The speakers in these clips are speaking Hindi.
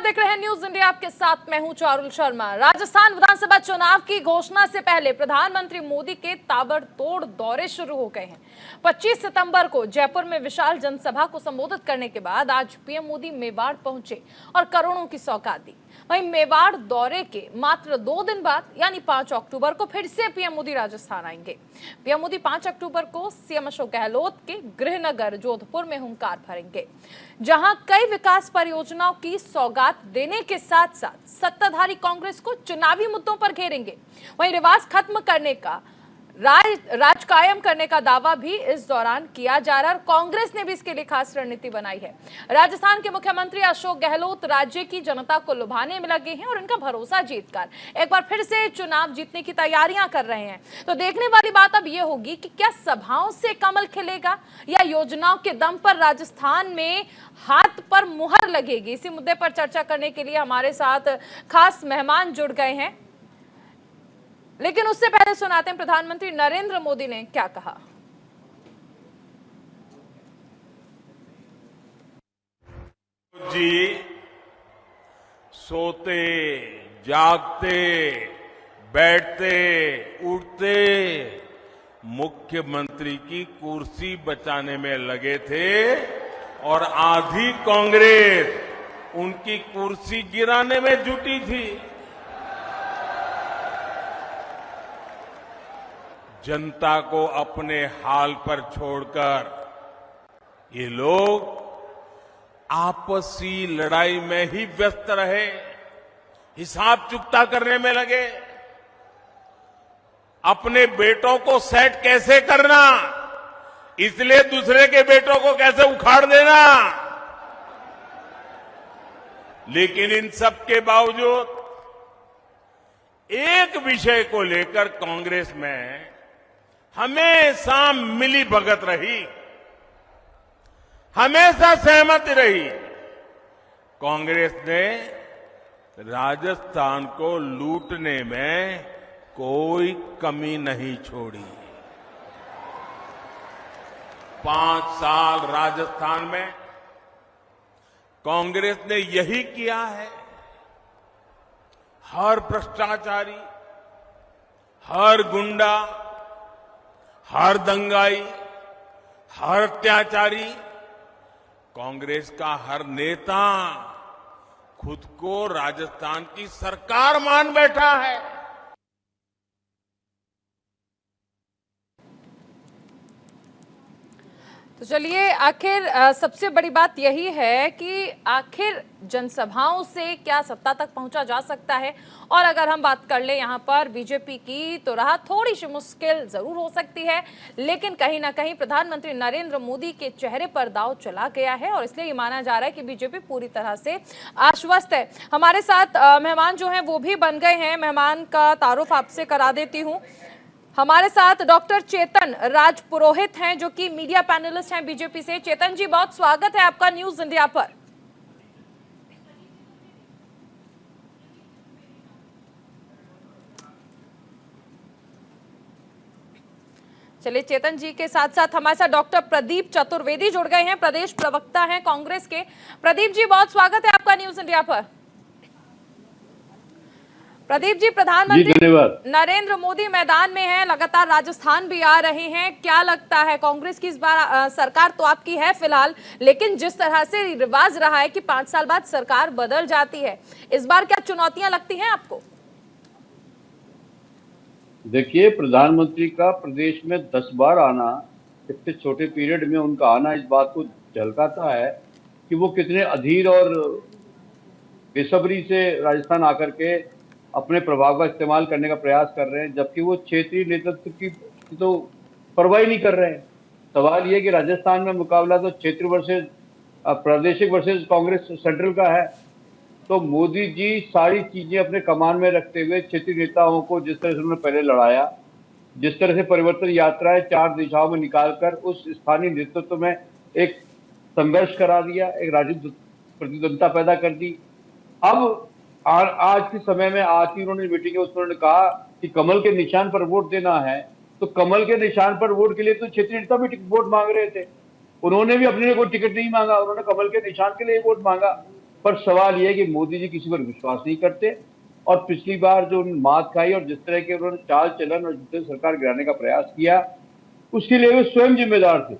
देख रहे हैं न्यूज इंडिया, आपके साथ मैं हूं चारुल शर्मा। राजस्थान विधानसभा चुनाव की घोषणा से पहले प्रधानमंत्री मोदी के ताबड़तोड़ दौरे शुरू हो गए हैं। 25 सितंबर को जयपुर में विशाल जनसभा को संबोधित करने के बाद आज पीएम मोदी मेवाड़ पहुंचे और करोड़ों की सौगात दी। वहीं मेवाड़ दौरे के मात्र 2 दिन बाद यानी 5 अक्टूबर को फिर से पीएम मोदी राजस्थान आएंगे। पीएम मोदी 5 अक्टूबर को सीएम अशोक गहलोत के गृहनगर जोधपुर में हुंकार भरेंगे, जहां कई विकास परियोजनाओं की सौगात देने के साथ साथ सत्ताधारी कांग्रेस को चुनावी मुद्दों पर घेरेंगे। वहीं रिवाज खत्म करने का राज कायम करने का दावा भी इस दौरान किया जा रहा है और कांग्रेस ने भी इसके लिए खास रणनीति बनाई है। राजस्थान के मुख्यमंत्री अशोक गहलोत राज्य की जनता को लुभाने में लगे हैं और उनका भरोसा जीतकर एक बार फिर से चुनाव जीतने की तैयारियां कर रहे हैं। तो देखने वाली बात अब यह होगी कि क्या सभाओं से कमल खिलेगा या योजनाओं के दम पर राजस्थान में हाथ पर मुहर लगेगी। इसी मुद्दे पर चर्चा करने के लिए हमारे साथ खास मेहमान जुड़ गए हैं, लेकिन उससे पहले सुनाते हैं प्रधानमंत्री नरेंद्र मोदी ने क्या कहा। जी सोते जागते बैठते उठते मुख्यमंत्री की कुर्सी बचाने में लगे थे और आधी कांग्रेस उनकी कुर्सी गिराने में जुटी थी। जनता को अपने हाल पर छोड़कर ये लोग आपसी लड़ाई में ही व्यस्त रहे, हिसाब चुकता करने में लगे। अपने बेटों को सेट कैसे करना, इसलिए दूसरे के बेटों को कैसे उखाड़ देना। लेकिन इन सब के बावजूद एक विषय को लेकर कांग्रेस में हमेशा मिली भगत रही, हमेशा सहमति रही। कांग्रेस ने राजस्थान को लूटने में कोई कमी नहीं छोड़ी। 5 साल राजस्थान में कांग्रेस ने यही किया है। हर भ्रष्टाचारी, हर गुंडा, हर दंगाई, हर अत्याचारी, कांग्रेस का हर नेता खुद को राजस्थान की सरकार मान बैठा है। तो चलिए, आखिर सबसे बड़ी बात यही है कि आखिर जनसभाओं से क्या सत्ता तक पहुंचा जा सकता है। और अगर हम बात कर ले यहाँ पर बीजेपी की, तो राह थोड़ी सी मुश्किल जरूर हो सकती है, लेकिन कहीं ना कहीं प्रधानमंत्री नरेंद्र मोदी के चेहरे पर दांव चला गया है और इसलिए ये माना जा रहा है कि बीजेपी पूरी तरह से आश्वस्त है। हमारे साथ मेहमान जो हैं वो भी बन गए हैं। मेहमान का तारुफ आपसे करा देती हूँ। हमारे साथ डॉक्टर चेतन राज पुरोहित हैं, जो कि मीडिया पैनलिस्ट हैं बीजेपी से। चेतन जी, बहुत स्वागत है आपका न्यूज इंडिया पर। चलिए, चेतन जी के साथ साथ हमारे साथ डॉक्टर प्रदीप चतुर्वेदी जुड़ गए हैं, प्रदेश प्रवक्ता हैं कांग्रेस के। प्रदीप जी, बहुत स्वागत है आपका न्यूज इंडिया पर। प्रदीप जी, प्रधानमंत्री नरेंद्र मोदी मैदान में हैं, लगातार राजस्थान भी आ रहे हैं। क्या लगता है, कांग्रेस की इस बार सरकार तो आपकी है फिलहाल, लेकिन जिस तरह से रिवाज रहा है कि 5 साल बाद सरकार बदल जाती है, इस बार क्या चुनौतियां लगती हैं आपको? देखिए, प्रधानमंत्री का प्रदेश में 10 बार आना, इतने छोटे पीरियड में उनका आना इस बात को झलकाता है कि वो कितने अधीर और बेसब्री से राजस्थान आकर के अपने प्रभाव का इस्तेमाल करने का प्रयास कर रहे हैं, जबकि वो क्षेत्रीय नेतृत्व की तो परवाह ही नहीं कर रहे हैं। सवाल ये कि राजस्थान में मुकाबला तो क्षेत्र वर्सेस प्रादेशिक वर्सेस कांग्रेस सेंट्रल का है। तो मोदी जी सारी चीजें अपने कमान में रखते हुए क्षेत्रीय नेताओं को जिस तरह से उन्होंने पहले लड़ाया, जिस तरह से परिवर्तन यात्राएं 4 दिशाओं में निकालकर उस स्थानीय नेतृत्व में एक संघर्ष करा दिया, एक राजनीतिक प्रतिद्वंदता पैदा कर दी। अब आज के समय में आज की उन्होंने मीटिंग में उन्होंने कहा कि कमल के निशान पर वोट देना है, तो कमल के निशान पर वोट के लिए तो क्षेत्रीय नेता भी वोट मांग रहे थे। उन्होंने भी अपने लिए कोई टिकट नहीं मांगा, उन्होंने कमल के निशान के लिए वोट मांगा। पर सवाल यह है कि मोदी जी किसी पर विश्वास नहीं करते और पिछली बार जो उन्होंने मात खाई और जिस तरह के उन्होंने चाल चलन और जिस तरह सरकार गिराने का प्रयास किया, उसके लिए वे स्वयं जिम्मेदार थे।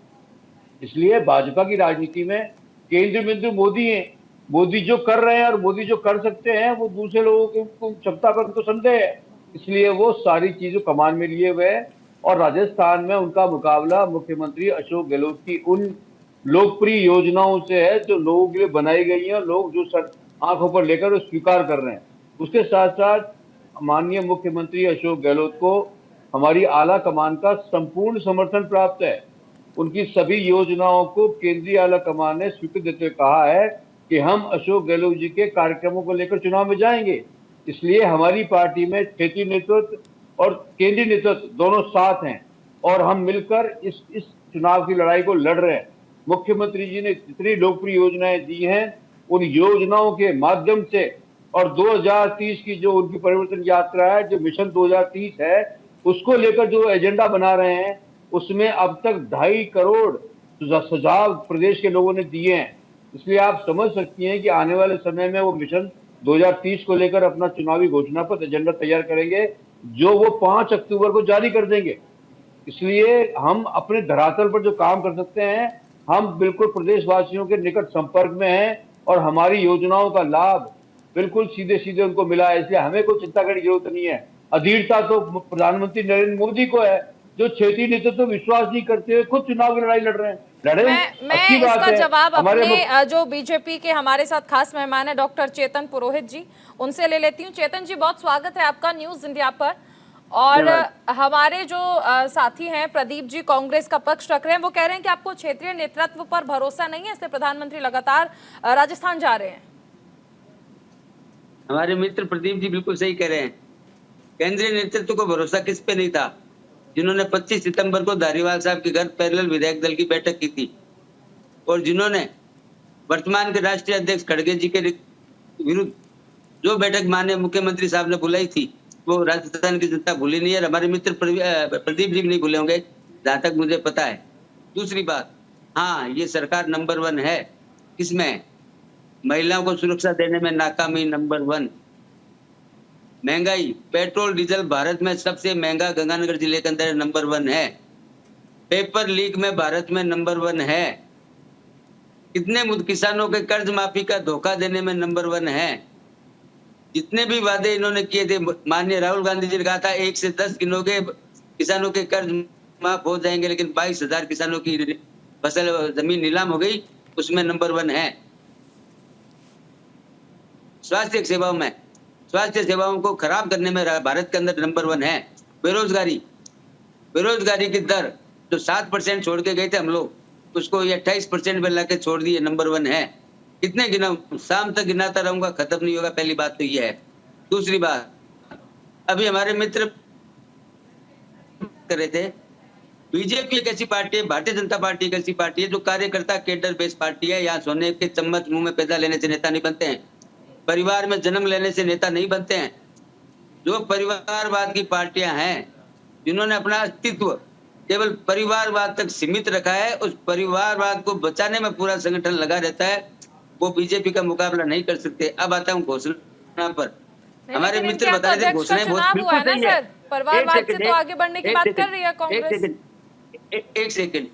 इसलिए भाजपा की राजनीति में केंद्र बिंदु मोदी है। मोदी जो कर रहे हैं और मोदी जो कर सकते हैं वो दूसरे लोगों की क्षमता पर तो संदेह है। इसलिए वो सारी चीजों कमान में लिए हुए हैं और राजस्थान में उनका मुकाबला मुख्यमंत्री अशोक गहलोत की उन लोकप्रिय योजनाओं से है जो लोगों के लिए बनाई गई है, लोग जो सर आंखों पर लेकर वो स्वीकार कर रहे हैं। उसके साथ साथ माननीय मुख्यमंत्री अशोक गहलोत को हमारी आला कमान का संपूर्ण समर्थन प्राप्त है। उनकी सभी योजनाओं को केंद्रीय आला कमान ने स्वीकृति देते हुए कहा है कि हम अशोक गहलोत जी के कार्यक्रमों को लेकर चुनाव में जाएंगे। इसलिए हमारी पार्टी में क्षेत्रीय नेतृत्व और केंद्रीय नेतृत्व दोनों साथ हैं और हम मिलकर इस चुनाव की लड़ाई को लड़ रहे हैं। मुख्यमंत्री जी ने जितनी लोकप्रिय योजनाएं दी हैं, उन योजनाओं के माध्यम से और 2030 की जो उनकी परिवर्तन यात्रा है, जो मिशन 2030 है, उसको लेकर जो एजेंडा बना रहे हैं, उसमें अब तक 2.5 करोड़ सुझाव प्रदेश के लोगों ने दिए हैं। इसलिए आप समझ सकती हैं कि आने वाले समय में वो मिशन 2030 को लेकर अपना चुनावी घोषणा पत्र एजेंडा तैयार करेंगे, जो वो 5 अक्टूबर को जारी कर देंगे। इसलिए हम अपने धरातल पर जो काम कर सकते हैं, हम बिल्कुल प्रदेशवासियों के निकट संपर्क में हैं और हमारी योजनाओं का लाभ बिल्कुल सीधे सीधे उनको मिला है। इसलिए हमें कोई चिंता करने की जरूरत नहीं है। अधीरता तो प्रधानमंत्री नरेंद्र मोदी को है, जो क्षेत्रीय नेतृत्व विश्वास नहीं करते हुए खुद चुनाव की लड़ाई लड़ रहे हैं। मैं इसका जवाब अपने जो बीजेपी के हमारे साथ खास मेहमान है डॉक्टर चेतन पुरोहित जी, उनसे ले लेती हूँ। चेतन जी, बहुत स्वागत है आपका न्यूज इंडिया पर। और हमारे जो साथी हैं प्रदीप जी, कांग्रेस का पक्ष रख रहे हैं, वो कह रहे हैं कि आपको क्षेत्रीय नेतृत्व पर भरोसा नहीं है, इसलिए प्रधानमंत्री लगातार राजस्थान जा रहे हैं। हमारे मित्र प्रदीप जी बिल्कुल सही कह रहे हैं। केंद्रीय नेतृत्व को भरोसा किस पे नहीं था, जिन्होंने 25 सितंबर को धारीवाल साहब के घर पैरेलल विधायक दल की बैठक की थी और जिन्होंने वर्तमान के राष्ट्रीय अध्यक्ष खड़गे जी के विरुद्ध जो बैठक माननीय मुख्यमंत्री साहब ने बुलाई थी, वो राजस्थान की जनता भूली नहीं है। हमारे मित्र प्रदीप जी भी नहीं भूले होंगे, जहां तक मुझे पता है। दूसरी बात, हाँ, ये सरकार नंबर 1 है। किसमें? महिलाओं को सुरक्षा देने में नाकामी नंबर 1। महंगाई, पेट्रोल डीजल भारत में सबसे महंगा गंगानगर जिले के अंदर नंबर 1 है। पेपर लीक में भारत में नंबर 1 है। कितने किसानों के कर्ज माफी का धोखा देने में नंबर 1 है। जितने भी वादे इन्होंने किए थे, माननीय राहुल गांधी जी ने कहा था 1 से 10 गिनोगे किसानों के कर्ज माफ हो जाएंगे, लेकिन 22,000 किसानों की फसल जमीन नीलाम हो गई, उसमें नंबर 1 है। स्वास्थ्य सेवाओं में, स्वास्थ्य सेवाओं को खराब करने में भारत के अंदर नंबर 1 है। बेरोजगारी की दर जो 7% छोड़ के गए थे हम लोग, उसको ये 28% में लाके छोड़ दिए, नंबर 1 है। कितने गिना, शाम तक गिनाता रहूंगा, खत्म नहीं होगा। पहली बात तो ये है। दूसरी बात, अभी हमारे मित्र कर रहे थे, बीजेपी एक ऐसी पार्टी है, भारतीय जनता पार्टी एक ऐसी पार्टी है जो कार्यकर्ता केडर बेस्ड पार्टी है। यहाँ सोने के चम्मच मुंह में पैदा लेने से नेता नहीं बनते हैं, परिवार में जन्म लेने से नेता नहीं बनते हैं। जो परिवारवाद की पार्टियां हैं, जिन्होंने अपना अस्तित्व केवल परिवारवाद तक सीमित रखा है, उस परिवारवाद को बचाने में पूरा संगठन लगा रहता है, वो बीजेपी का मुकाबला नहीं कर सकते। अब आता हूँ घोषणा पर। हमारे मित्र बता रहे थे घोषणाएं बहुत बिल्कुल सही है। परिवारवाद से तो आगे बढ़ने की बात कर रही है कांग्रेस। एक सेकंड,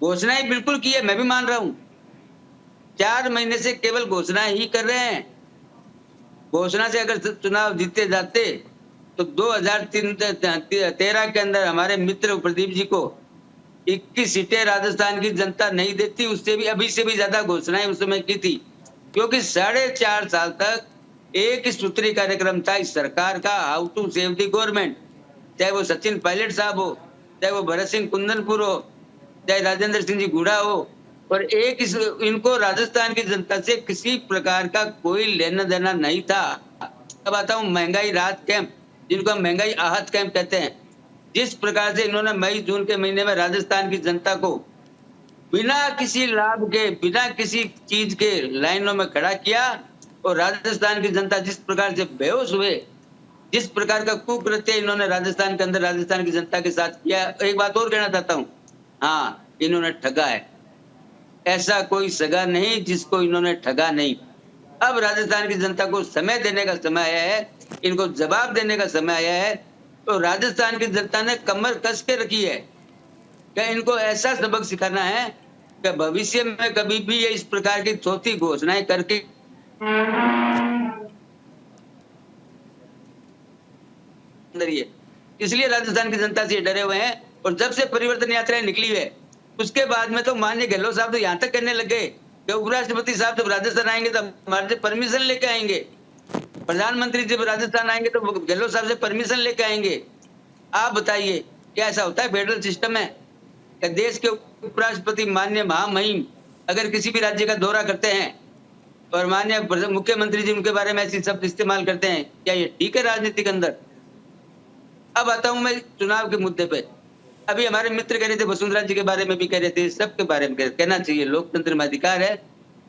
घोषणाएं बिल्कुल की है, मैं भी मान रहा हूँ। 4 महीने से केवल घोषणा ही कर रहे हैं। घोषणा से अगर चुनाव जीते जाते तो 2013 के अंदर हमारे मित्र प्रदीप जी को 21 सीटें राजस्थान की जनता नहीं देती, उससे भी अभी से भी ज्यादा घोषणाएं उस समय की थी, क्योंकि 4.5 साल तक एक सूत्री कार्यक्रम था इस सरकार का, how to save the government. चाहे वो सचिन पायलट साहब हो, चाहे वो भरत सिंह कुंदनपुर हो, चाहे राजेंद्र सिंह जी गुड़ा हो, और इनको राजस्थान की जनता से किसी प्रकार का कोई लेना देना नहीं था। अब आता हूँ महंगाई राहत कैंप, जिनको हम महंगाई आहत कैंप कहते हैं। जिस प्रकार से इन्होंने मई जून के महीने में राजस्थान की जनता को बिना किसी लाभ के, बिना किसी चीज के लाइनों में खड़ा किया, और राजस्थान की जनता जिस प्रकार से बेहोश हुए, जिस प्रकार का कुकृत्य इन्होंने राजस्थान के अंदर राजस्थान की जनता के साथ किया। एक बात और कहना चाहता हूँ, हाँ, इन्होंने ठगा है। ऐसा कोई सगा नहीं जिसको इन्होंने ठगा नहीं। अब राजस्थान की जनता को समय देने का समय आया है, इनको जवाब देने का समय आया है। तो राजस्थान की जनता ने कमर कस के रखी है कि इनको ऐसा सबक सिखाना है कि भविष्य में कभी भी ये इस प्रकार की चौथी घोषणाएं करके इसलिए राजस्थान की जनता से डरे हुए हैं। और जब से परिवर्तन यात्राएं निकली है उसके बाद में तो माननीय गहलोत साहब तो यहाँ तक कहने लग गए कि उपराष्ट्रपति साहब जब राजस्थान आएंगे तो हमारे से परमिशन लेके आएंगे, प्रधानमंत्री जब राजस्थान आएंगे तो गहलोत साहब से परमिशन लेके आएंगे। आप बताइए क्या ऐसा होता है? फेडरल सिस्टम है कि देश के उपराष्ट्रपति माननीय महामहिम अगर किसी भी राज्य का दौरा करते हैं और माननीय मुख्यमंत्री जी उनके बारे में ऐसी शब्द इस्तेमाल करते हैं, क्या ये ठीक है राजनीति के अंदर? अब आता हूं मैं चुनाव के मुद्दे पे। अभी हमारे मित्र कह रहे थे, वसुंधरा जी के बारे में भी कह रहे थे, सबके बारे में कहना चाहिए, लोकतंत्र में अधिकार है,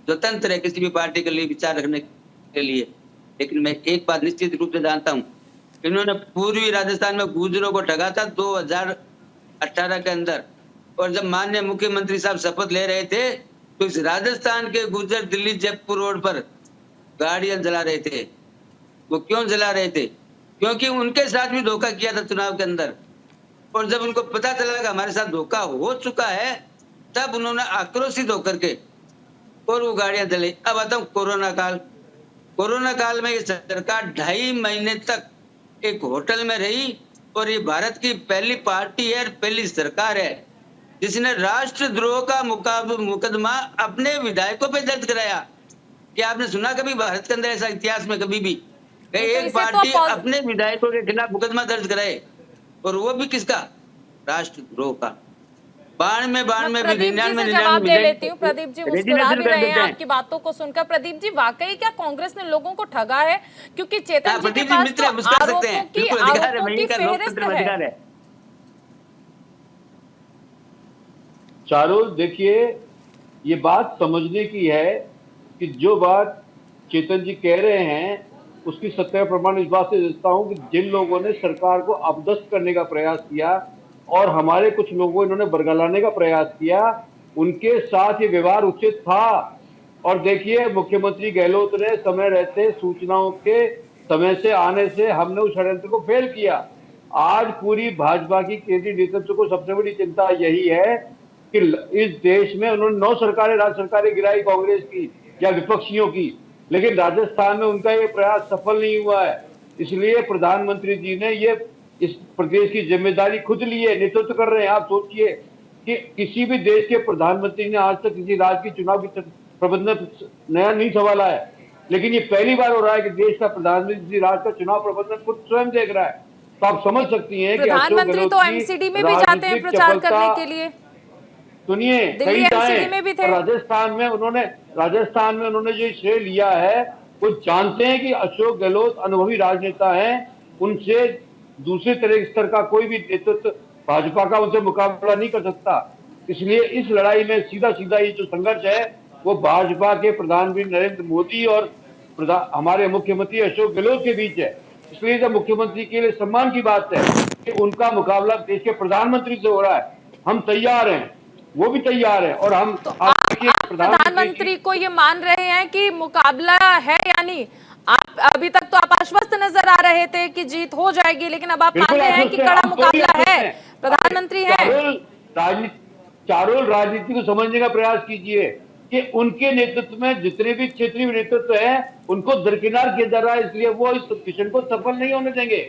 स्वतंत्र है किसी भी पार्टी के लिए विचार रखने के लिए। लेकिन मैं एक बात निश्चित रूप से जानता हूं, इन्होंने पूर्वी राजस्थान में गुर्जरों को ठगा था 2018 के अंदर। और जब माननीय मुख्यमंत्री साहब शपथ ले रहे थे तो इस राजस्थान के गुर्जर दिल्ली जयपुर रोड पर गाड़ियां जला रहे थे। वो क्यों जला रहे थे? क्योंकि उनके साथ भी धोखा किया था चुनाव के अंदर। और जब उनको पता चला कि हमारे साथ धोखा हो चुका है तब उन्होंने आक्रोशित होकर के और वो गाड़ियां जली। अब आता हूं कोरोना काल में ये सरकार 2.5 महीने तक एक होटल में रही और ये भारत की पहली पार्टी है, पहली सरकार है जिसने राष्ट्रद्रोह का मुकदमा अपने विधायकों पे दर्ज कराया। क्या आपने सुना कभी भारत के अंदर ऐसा इतिहास में कभी भी कि एक पार्टी अपने विधायकों के खिलाफ मुकदमा दर्ज कराए? और वो भी किसका? राष्ट्रद्रोह का। 92 में प्रदीप जी से जवाब ले लेती हूँ। प्रदीप जी मुस्कुरा भी रहे हैं आपकी बातों को सुनकर। प्रदीप जी, वाकई क्या कांग्रेस ने लोगों को ठगा है? क्योंकि चेतन जी के पास तो आरोपों की फेहरिस्त है। चारुल, देखिए, ये बात समझने की है कि जो बात चेतन जी कह रहे हैं उसकी सत्य प्रमाण इस बात से देता हूं कि जिन लोगों ने सरकार को अपदस्थ करने का प्रयास किया और हमारे कुछ लोगों इन्होंने बरगलाने का प्रयास किया, उनके साथ ये व्यवहार उचित था। और देखिए, मुख्यमंत्री गहलोत ने समय रहते सूचनाओं के समय से आने से हमने उस षड्यंत्र को फेल किया। आज पूरी भाजपा की केंद्रीय नेतृत्व को सबसे बड़ी चिंता यही है कि इस देश में उन्होंने 9 सरकारें, राज्य सरकारें गिराई कांग्रेस की या विपक्षियों की, लेकिन राजस्थान में उनका ये प्रयास सफल नहीं हुआ है। इसलिए प्रधानमंत्री जी ने ये इस प्रदेश की जिम्मेदारी खुद ली है, नेतृत्व कर रहे हैं। आप सोचिए कि किसी भी देश के प्रधानमंत्री ने आज तक किसी राज्य की चुनाव की प्रबंधन नया नहीं संभाला है, लेकिन ये पहली बार हो रहा है कि देश का प्रधानमंत्री किसी राज्य का चुनाव प्रबंधन खुद स्वयं देख रहा है। तो आप समझ सकती हैं कि प्रधानमंत्री तो एमसीडी में भी जाते हैं प्रचार करने के लिए। सुनिए, कई जाए राजस्थान में उन्होंने जो श्रेय लिया है, वो जानते हैं कि अशोक गहलोत अनुभवी राजनेता हैं, उनसे दूसरे तरह स्तर का कोई भी नेतृत्व भाजपा का उनसे मुकाबला नहीं कर सकता। इसलिए इस लड़ाई में सीधा सीधा ये जो संघर्ष है वो भाजपा के प्रधानमंत्री नरेंद्र मोदी और हमारे मुख्यमंत्री अशोक गहलोत के बीच है। इसलिए जब मुख्यमंत्री के लिए सम्मान की बात है कि उनका मुकाबला देश के प्रधानमंत्री से हो रहा है, हम तैयार हैं, वो भी तैयार है। और हम प्रधानमंत्री को ये मान रहे हैं कि मुकाबला है, यानी आप अभी तक तो आप आश्वस्त नजर आ रहे थे कि जीत हो जाएगी, लेकिन अब आप मान रहे हैं कि कड़ा मुकाबला है, प्रधानमंत्री है। चारुल, राजनीति को समझने का प्रयास कीजिए कि उनके नेतृत्व में जितने भी क्षेत्रीय नेतृत्व है उनको दरकिनार किया जा रहा है, इसलिए वो इस मिशन को सफल नहीं होने देंगे।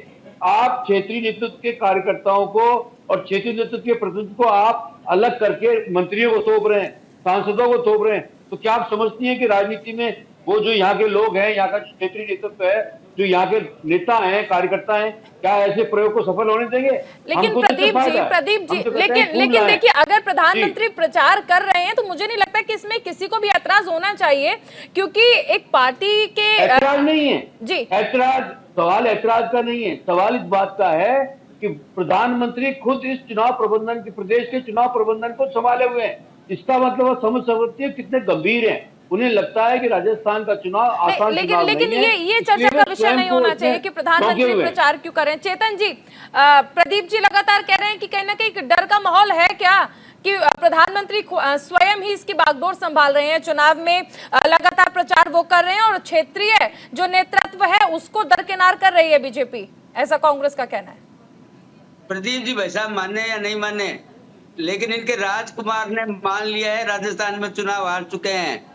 आप क्षेत्रीय नेतृत्व के कार्यकर्ताओं को और क्षेत्रीय नेतृत्व के प्रतिनिधि को आप अलग करके मंत्रियों को थोप रहे हैं, सांसदों को थोप रहे हैं। तो क्या आप समझती हैं कि राजनीति में वो जो यहाँ के लोग हैं, यहाँ का क्षेत्रीय नेतृत्व है, जो यहाँ के नेता हैं, कार्यकर्ता हैं, क्या ऐसे प्रयोग को सफल होने देंगे? लेकिन प्रदीप जी, लेकिन देखिए, अगर प्रधानमंत्री प्रचार कर रहे हैं तो मुझे नहीं लगता कि इसमें किसी को भी ऐतराज होना चाहिए, क्योंकि एक पार्टी के ऐतराज नहीं है जी, सवाल ऐतराज का नहीं है। सवाल इस बात का है कि प्रधानमंत्री खुद इस चुनाव प्रबंधन की, प्रदेश के चुनाव प्रबंधन को संभाले हुए हैं। इसका मतलब वो समझ सकती है कितने गंभीर हैं। उन्हें लगता है कि राजस्थान का चुनाव आसान चुनाव लेकिन नहीं है। ये चर्चा का विषय नहीं होना चाहिए कि प्रधानमंत्री प्रचार क्यों करें। चेतन जी, प्रदीप जी लगातार कह रहे हैं कि कहीं ना कहीं डर का माहौल है क्या कि प्रधानमंत्री स्वयं ही इसकी बागडोर संभाल रहे हैं, चुनाव में लगातार प्रचार वो कर रहे हैं और क्षेत्रीय जो नेतृत्व है उसको दरकिनार कर रही है बीजेपी, ऐसा कांग्रेस का कहना है। प्रदीप जी भाई साहब माने या नहीं माने, लेकिन इनके राजकुमार ने मान लिया है राजस्थान में चुनाव हार चुके हैं।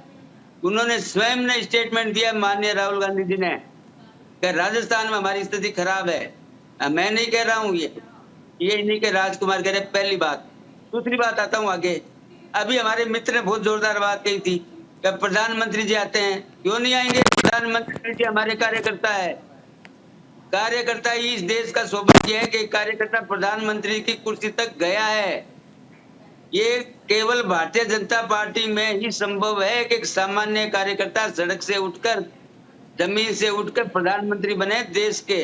उन्होंने स्वयं ने स्टेटमेंट दिया, माननीय राहुल गांधी जी ने, कि राजस्थान में हमारी स्थिति खराब है। मैं नहीं कह रहा हूँ, ये इन्हीं के राजकुमार कह रहे। पहली बात। दूसरी बात आता हूँ आगे। अभी हमारे मित्र ने बहुत जोरदार बात कही थी कि प्रधानमंत्री जी आते हैं, क्यों नहीं आएंगे? प्रधानमंत्री जी हमारे कार्यकर्ता है। कार्यकर्ता ही इस देश का सौभाग्य है कि कार्यकर्ता प्रधानमंत्री की कुर्सी तक गया है। ये केवल भारतीय जनता पार्टी में ही संभव है कि एक सामान्य कार्यकर्ता सड़क से उठकर, जमीन से उठकर प्रधानमंत्री बने देश के,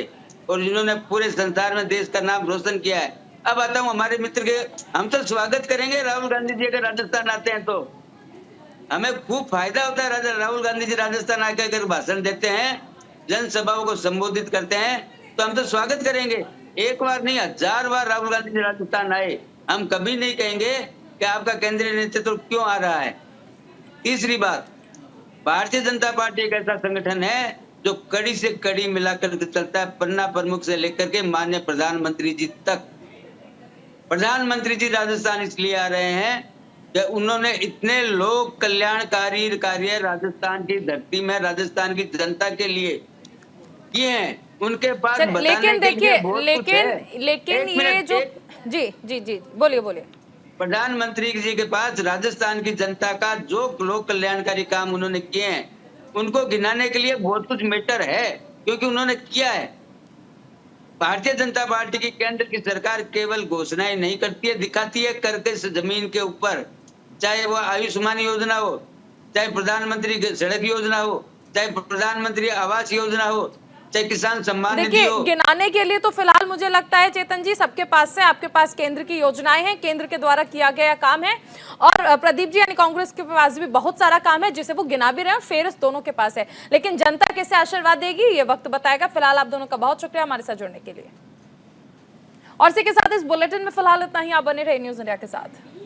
और जिन्होंने पूरे संसार में देश का नाम रोशन किया है। अब आता हूँ हमारे मित्र के। हम तो स्वागत करेंगे राहुल गांधी जी अगर राजस्थान आते हैं, तो हमें खूब फायदा होता है। राहुल गांधी जी राजस्थान आकर अगर भाषण देते हैं, जनसभाओं को संबोधित करते हैं, तो हम तो स्वागत करेंगे। एक बार नहीं, 1000 बार राहुल गांधी जी राजस्थान आए, हम कभी नहीं कहेंगे कि आपका केंद्रीय नेतृत्व क्यों आ रहा है। तीसरी बात, भारतीय जनता पार्टी एक ऐसा संगठन है जो कड़ी से कड़ी मिलाकर चलता है, पन्ना प्रमुख से लेकर के माननीय प्रधानमंत्री जी तक। प्रधानमंत्री जी राजस्थान इसलिए आ रहे हैं कि उन्होंने इतने लोक कल्याणकारी कार्य राजस्थान की धरती में, राजस्थान की जनता के लिए किए हैं। उनके पास लेकिन देखिए, लेकिन ये जो जी बोलिए। प्रधानमंत्री जी के पास राजस्थान की जनता का जो लोक कल्याणकारी काम उन्होंने किए हैं, उनको गिनाने के लिए बहुत कुछ मैटर है, क्योंकि उन्होंने किया है। भारतीय जनता पार्टी की केंद्र की सरकार केवल घोषणाएं नहीं करती है, दिखाती है करके जमीन के ऊपर। चाहे वो आयुष्मान योजना हो, चाहे प्रधानमंत्री सड़क योजना हो, चाहे प्रधानमंत्री आवास योजना हो, चाहे किसान सम्मान निधि हो। गिनाने के लिए तो फिलहाल मुझे लगता है चेतन जी सबके पास है, आपके पास केंद्र की योजनाएं हैं, केंद्र के द्वारा किया गया काम है, और प्रदीप जी यानी कांग्रेस के पास भी बहुत सारा काम है जिसे वो गिना भी रहे हैं, फेरस्त दोनों के पास है। लेकिन जनता कैसे आशीर्वाद देगी ये वक्त बताएगा। फिलहाल आप दोनों का बहुत शुक्रिया हमारे साथ जुड़ने के लिए। और इसी के साथ इस बुलेटिन में फिलहाल इतना ही। आप बने रहे न्यूज इंडिया के साथ।